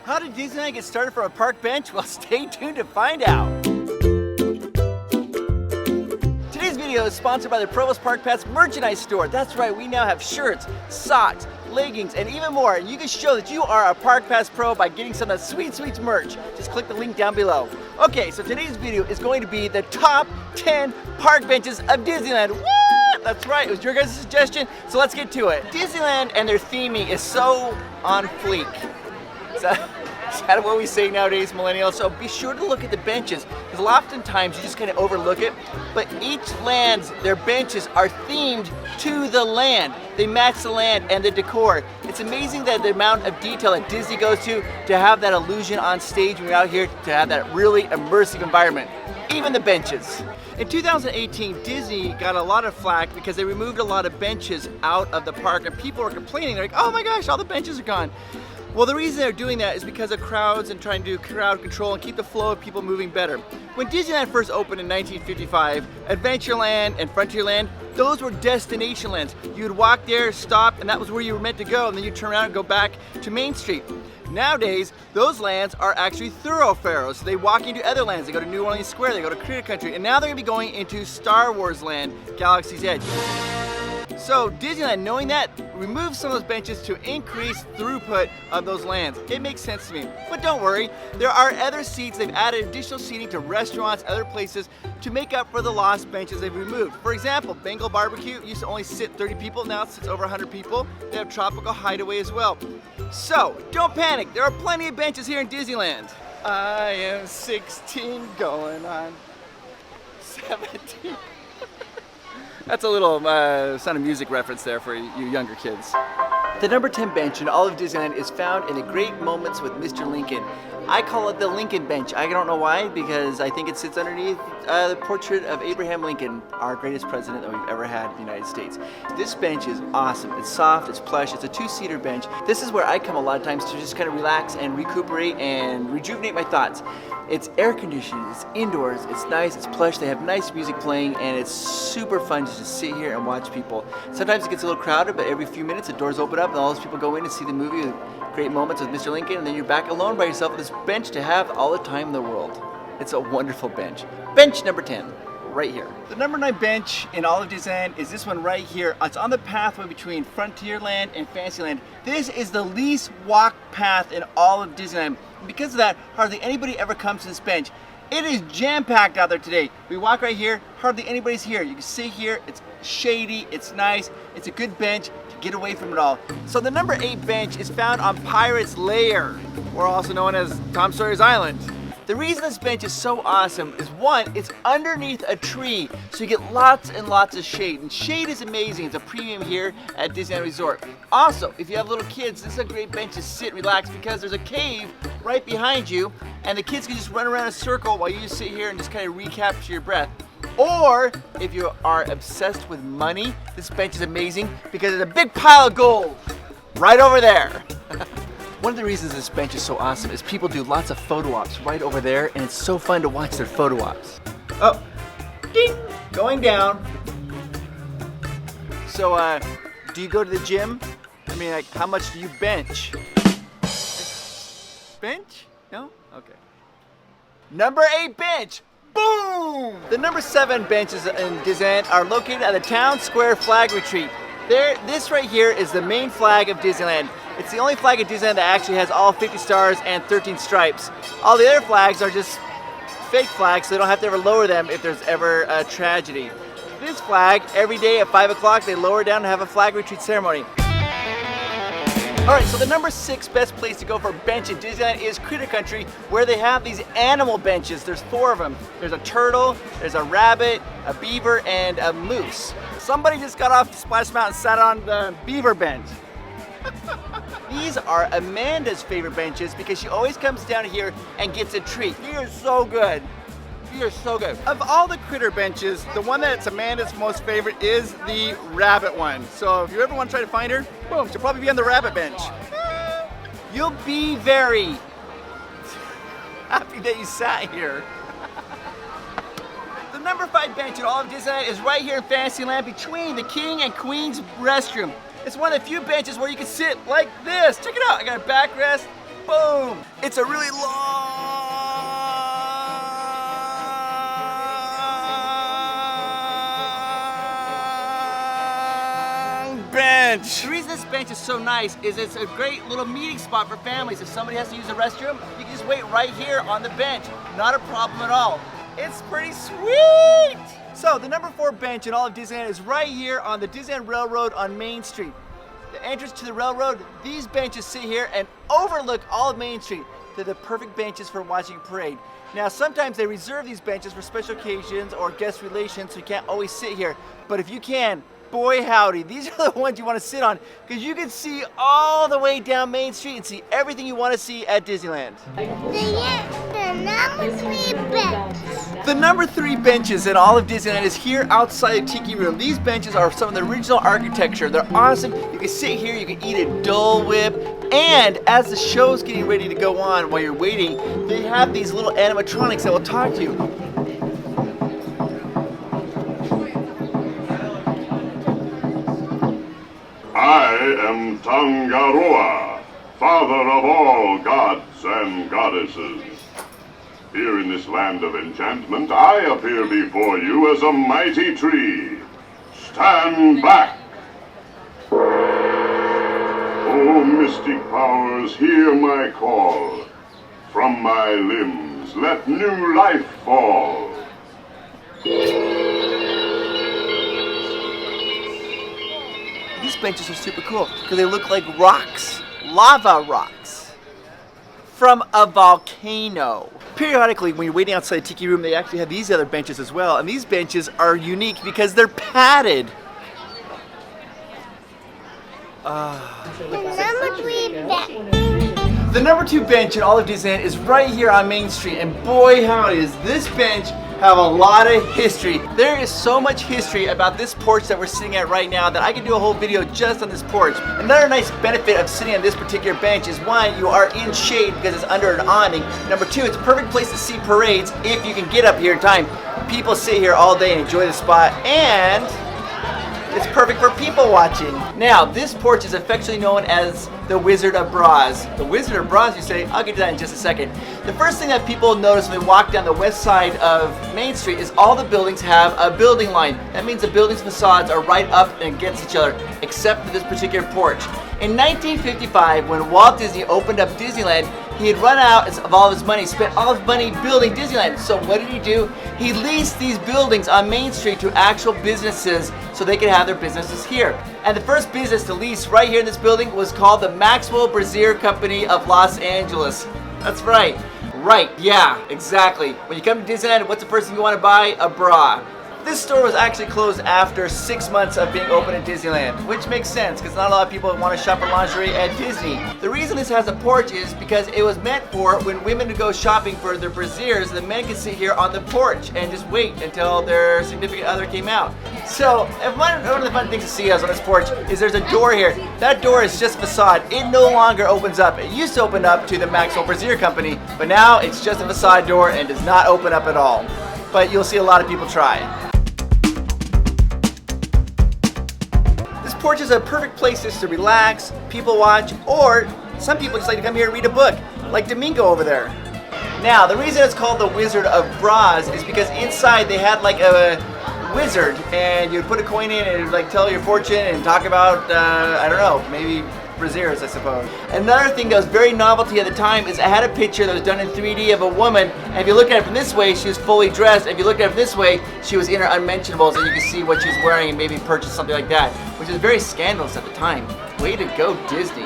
How did Disneyland get started from a park bench? Well, stay tuned to find out. Today's video is sponsored by the Provost Park Pass merchandise store. That's right, we now have shirts, socks, leggings, and even more. And you can show that you are a Park Pass Pro by getting some of the sweet, sweet merch. Just click the link down below. Okay, so today's video is going to be the top 10 park benches of Disneyland. What? That's right, it was your guys' suggestion, so let's get to it. Disneyland and their theming is so on fleek. Is that what we say nowadays, millennials? So be sure to look at the benches, because oftentimes you just kind of overlook it. But each land's, their benches are themed to the land. They match the land and the decor. It's amazing that the amount of detail that Disney goes to have that illusion on stage when we're out here, to have that really immersive environment. Even the benches. In 2018, Disney got a lot of flack because they removed a lot of benches out of the park, and people were complaining. They're like, oh my gosh, all the benches are gone. Well, the reason they're doing that is because of crowds and trying to do crowd control and keep the flow of people moving better. When Disneyland first opened in 1955, Adventureland and Frontierland, those were destination lands. You would walk there, stop, and that was where you were meant to go, and then you turn around and go back to Main Street. Nowadays, those lands are actually thoroughfares. So they walk into other lands. They go to New Orleans Square, they go to Critter Country, and now they're gonna be going into Star Wars Land, Galaxy's Edge. So Disneyland, knowing that, removed some of those benches to increase throughput of those lands. It makes sense to me. But don't worry, there are other seats. They've added additional seating to restaurants, other places, to make up for the lost benches they've removed. For example, Bengal Barbecue used to only sit 30 people, now it sits over 100 people. They have Tropical Hideaway as well. So, don't panic, there are plenty of benches here in Disneyland. I am 16 going on 17. That's a little Sound of Music reference there for you younger kids. The number 10 bench in all of Disneyland is found in the Great Moments with Mr. Lincoln. I call it the Lincoln Bench. I don't know why, because I think it sits underneath the portrait of Abraham Lincoln, our greatest president that we've ever had in the United States. This bench is awesome. It's soft, it's plush, it's a two-seater bench. This is where I come a lot of times to just kind of relax and recuperate and rejuvenate my thoughts. It's air conditioned, it's indoors, it's nice, it's plush, they have nice music playing, and it's super fun to just sit here and watch people. Sometimes it gets a little crowded, but every few minutes the doors open up and all those people go in and see the movie Great Moments with Mr. Lincoln, and then you're back alone by yourself at this bench to have all the time in the world. It's a wonderful bench. Bench number 10, right here. The number 9 bench in all of Disneyland is this one right here. It's on the pathway between Frontierland and Fantasyland. This is the least walked path in all of Disneyland. Because of that, hardly anybody ever comes to this bench. It is jam-packed out there today. We walk right here, hardly anybody's here. You can sit here, it's shady, it's nice, it's a good bench to get away from it all. So the number 8 bench is found on Pirate's Lair, or also known as Tom Sawyer's Island. The reason this bench is so awesome is, one, it's underneath a tree, so you get lots and lots of shade. And shade is amazing, it's a premium here at Disneyland Resort. Also, if you have little kids, this is a great bench to sit and relax because there's a cave right behind you, and the kids can just run around in a circle while you just sit here and just kind of recapture your breath. Or, if you are obsessed with money, this bench is amazing because there's a big pile of gold right over there. One of the reasons this bench is so awesome is people do lots of photo ops right over there, and it's so fun to watch their photo ops. Oh, ding, going down. So, do you go to the gym? I mean, like, how much do you bench? Bench? No? Okay. Number 8 bench. Boom! The number 7 benches in Disneyland are located at the Town Square Flag Retreat. This right here is the main flag of Disneyland. It's the only flag at Disneyland that actually has all 50 stars and 13 stripes. All the other flags are just fake flags, so they don't have to ever lower them if there's ever a tragedy. This flag, every day at 5 o'clock, they lower it down and have a flag retreat ceremony. Alright, so the number 6 best place to go for a bench in Disneyland is Critter Country, where they have these animal benches. There's 4 of them. There's a turtle, there's a rabbit, a beaver, and a moose. Somebody just got off Splash Mountain and sat on the beaver bench. These are Amanda's favorite benches because she always comes down here and gets a treat. They are so good. They are so good. Of all the critter benches, the one that's Amanda's most favorite is the rabbit one. So if you ever want to try to find her, boom, she'll probably be on the rabbit bench. You'll be very happy that you sat here. The number 5 bench in all of Disneyland is right here in Fantasyland between the King and Queen's restroom. It's one of the few benches where you can sit like this. Check it out. I got a backrest, Boom! It's a really long bench. The reason this bench is so nice is it's a great little meeting spot for families. If somebody has to use the restroom, you can just wait right here on the bench. Not a problem at all. It's pretty sweet! So the number 4 bench in all of Disneyland is right here on the Disneyland Railroad on Main Street. The entrance to the railroad, these benches sit here and overlook all of Main Street. They're the perfect benches for watching a parade. Now sometimes they reserve these benches for special occasions or guest relations, so you can't always sit here. But if you can, boy howdy, these are the ones you want to sit on because you can see all the way down Main Street and see everything you want to see at Disneyland. The number 3 bench. The number 3 benches in all of Disneyland is here outside the Tiki Room. These benches are some of the original architecture. They're awesome. You can sit here, you can eat a Dole Whip, and as the show's getting ready to go on while you're waiting, they have these little animatronics that will talk to you. I am Tangaroa, father of all gods and goddesses. Here in this land of enchantment, I appear before you as a mighty tree. Stand back! O mystic powers, hear my call. From my limbs, let new life fall. These benches are super cool because they look like rocks, lava rocks, from a volcano. Periodically, when you're waiting outside the Tiki Room, they actually have these other benches as well, and these benches are unique because they're padded. The number 3 bench. The number 2 bench in all of Disneyland is right here on Main Street, and boy howdy does this bench have a lot of history. There is so much history about this porch that we're sitting at right now that I could do a whole video just on this porch. Another nice benefit of sitting on this particular bench is 1, you are in shade because it's under an awning. Number 2, it's a perfect place to see parades if you can get up here in time. People sit here all day and enjoy the spot, and it's perfect for people watching. Now, this porch is affectionately known as the Wizard of Bras. The Wizard of Bras, you say? I'll get to that in just a second. The first thing that people notice when they walk down the west side of Main Street is all the buildings have a building line. That means the building's facades are right up against each other, except for this particular porch. In 1955, when Walt Disney opened up Disneyland, he had run out of all of his money, spent all of his money building Disneyland. So what did he do? He leased these buildings on Main Street to actual businesses so they could have their businesses here. And the first business to lease right here in this building was called the Maxwell Brazier Company of Los Angeles. That's right. Right, yeah, exactly. When you come to Disneyland, what's the first thing you want to buy? A bra. This store was actually closed after 6 months of being open at Disneyland, which makes sense because not a lot of people want to shop for lingerie at Disney. The reason this has a porch is because it was meant for when women would go shopping for their brassieres, the men could sit here on the porch and just wait until their significant other came out. So, one of the fun things to see us on this porch is there's a door here. That door is just facade. It no longer opens up. It used to open up to the Maxwell Brazier Company, but now it's just a facade door and does not open up at all. But you'll see a lot of people try. This porch is a perfect place just to relax, people watch, or some people just like to come here and read a book, like Domingo over there. Now, the reason it's called the Wizard of Bras is because inside they had like a wizard, and you'd put a coin in and it would like tell your fortune and talk about, I don't know, maybe brassieres, I suppose. Another thing that was very novelty at the time is I had a picture that was done in 3D of a woman, and if you look at it from this way, she was fully dressed. If you look at it from this way, she was in her unmentionables, and you can see what she was wearing and maybe purchase something like that, which is very scandalous at the time. Way to go, Disney.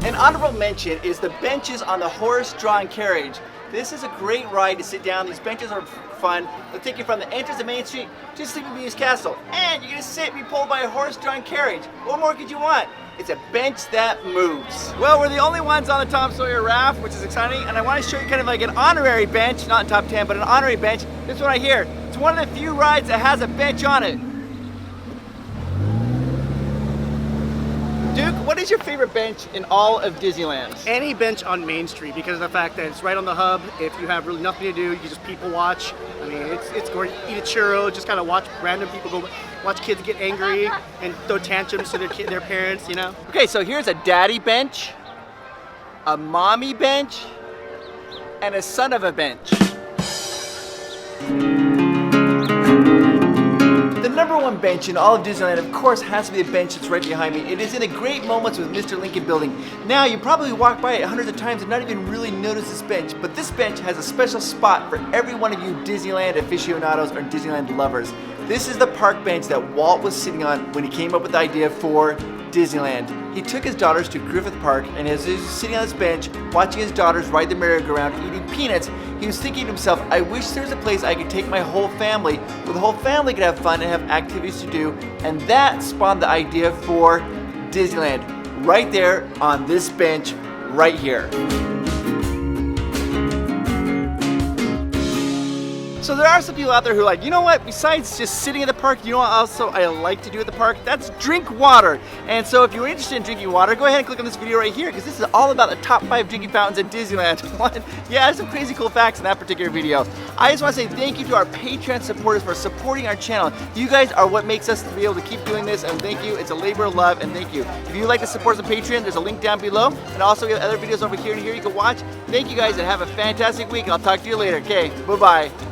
An honorable mention is the benches on the horse-drawn carriage. This is a great ride to sit down. These benches are fun. They'll take you from the entrance of Main Street to Sleeping Beauty's castle. And you're gonna sit and be pulled by a horse-drawn carriage. What more could you want? It's a bench that moves. Well, we're the only ones on the Tom Sawyer raft, which is exciting, and I want to show you kind of like an honorary bench, not in top 10, but an honorary bench. This one right here. It's one of the few rides that has a bench on it. Duke, what is your favorite bench in all of Disneyland? Any bench on Main Street because of the fact that it's right on the hub. If you have really nothing to do, you can just people watch. I mean, it's great. Eat a churro, just kind of watch random people go watch kids get angry and throw tantrums to their parents, you know? Okay, so here's a daddy bench, a mommy bench, and a son of a bench. The number one bench in all of Disneyland, of course, has to be the bench that's right behind me. It is in the Great Moments with Mr. Lincoln building. Now, you probably walk by it hundreds of times and not even really notice this bench, but this bench has a special spot for every one of you Disneyland aficionados or Disneyland lovers. This is the park bench that Walt was sitting on when he came up with the idea for Disneyland. He took his daughters to Griffith Park, and as he was sitting on this bench, watching his daughters ride the merry-go-round, eating peanuts, he was thinking to himself, I wish there was a place I could take my whole family, where the whole family could have fun and have activities to do, and that spawned the idea for Disneyland, right there on this bench, right here. So there are some people out there who are like, you know what, besides just sitting at the park, you know what also I like to do at the park? That's drink water. And so if you're interested in drinking water, go ahead and click on this video right here, because this is all about the top 5 drinking fountains at Disneyland. Yeah, there's some crazy cool facts in that particular video. I just want to say thank you to our Patreon supporters for supporting our channel. You guys are what makes us be able to keep doing this, and thank you. It's a labor of love, and thank you. If you'd like to support us on Patreon, there's a link down below, and also we have other videos over here and here you can watch. Thank you guys, and have a fantastic week. I'll talk to you later. Okay, bye-bye.